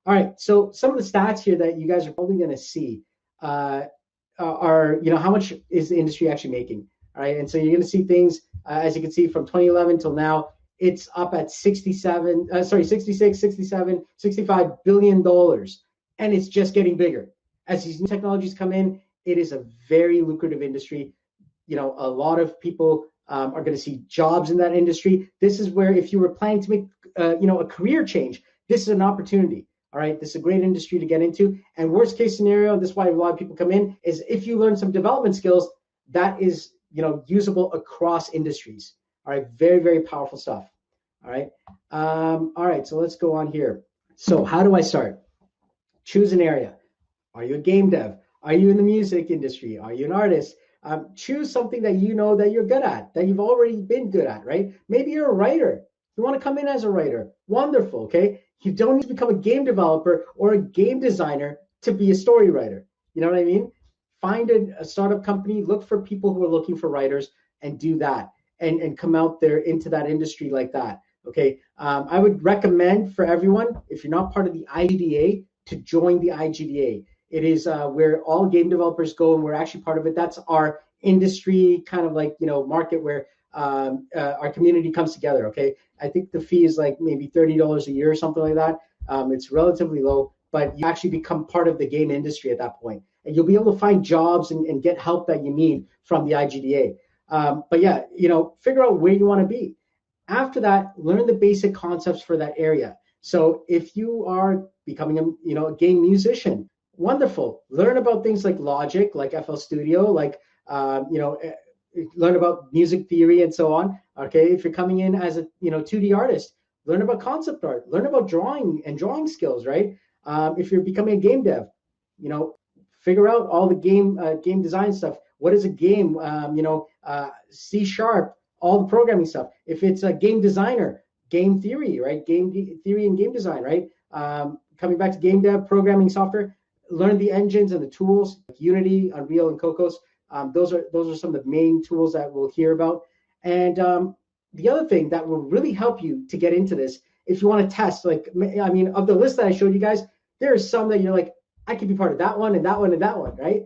All right. So some of the stats here that you guys are probably going to see uh, are, how much is the industry actually making? All right. And so you're going to see things, as you can see, from 2011 till now, it's up at 66, 67, $65 billion. And it's just getting bigger. As these new technologies come in, it is a very lucrative industry. A lot of people are going to see jobs in that industry. This is where, if you were planning to make, a career change, this is an opportunity. All right, this is a great industry to get into. And worst case scenario, this is why a lot of people come in, is if you learn some development skills, that is, usable across industries. All right, very, very powerful stuff. All right. All right, so let's go on here. So how do I start? Choose an area. Are you a game dev? Are you in the music industry? Are you an artist? Choose something that you know that you're good at, that you've already been good at, right? Maybe you're a writer. You want to come in as a writer. Wonderful, okay? You don't need to become a game developer or a game designer to be a story writer. You know what I mean? Find a startup company, look for people who are looking for writers, and do that, and come out there into that industry like that, okay? I would recommend for everyone, if you're not part of the IGDA, to join the IGDA. It is where all game developers go, and we're actually part of it. That's our industry kind of like, market where our community comes together, okay? I think the fee is like maybe $30 a year or something like that. It's relatively low, but you actually become part of the game industry at that point. And you'll be able to find jobs and get help that you need from the IGDA. But yeah, figure out where you want to be. After that, learn the basic concepts for that area. So if you are becoming a game musician, wonderful. Learn about things like Logic, like FL Studio, like learn about music theory and so on. Okay, if you're coming in as a 2D artist, learn about concept art, learn about drawing and drawing skills, right? If you're becoming a game dev, figure out all the game design stuff. What is a game? C#, all the programming stuff. If it's a game designer, game theory, right? Theory and game design, right? Coming back to game dev, programming software, learn the engines and the tools, like Unity, Unreal, and Cocos. Those are some of the main tools that we'll hear about. And the other thing that will really help you to get into this, if you want to test, of the list that I showed you guys, there are some that you're like, I could be part of that one and that one and that one, right?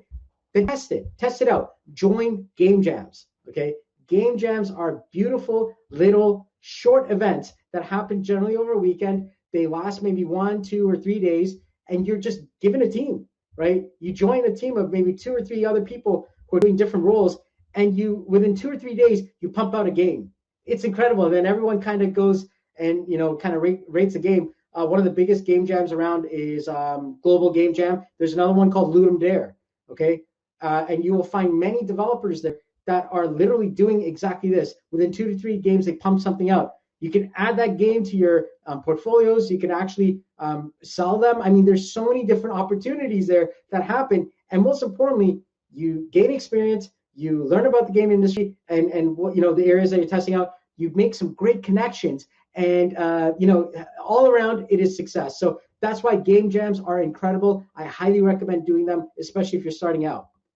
Then test it out. Join game jams, okay? Game jams are beautiful little short events that happen generally over a weekend. They last maybe 1, 2, or 3 days, and you're just given a team, right? You join a team of maybe 2 or 3 other people who are doing different roles, and you, within 2 or 3 days, you pump out a game. It's incredible. And then everyone kind of goes and kind of rates a game. One of the biggest game jams around is Global Game Jam. There's another one called Ludum Dare, okay? And you will find many developers there that are literally doing exactly this. Within 2 to 3 games, they pump something out. You can add that game to your portfolios. You can actually sell them. I mean, there's so many different opportunities there that happen. And most importantly, you gain experience, you learn about the game industry and what, the areas that you're testing out. You make some great connections, and all around it is success. So that's why game jams are incredible. I highly recommend doing them, especially if you're starting out.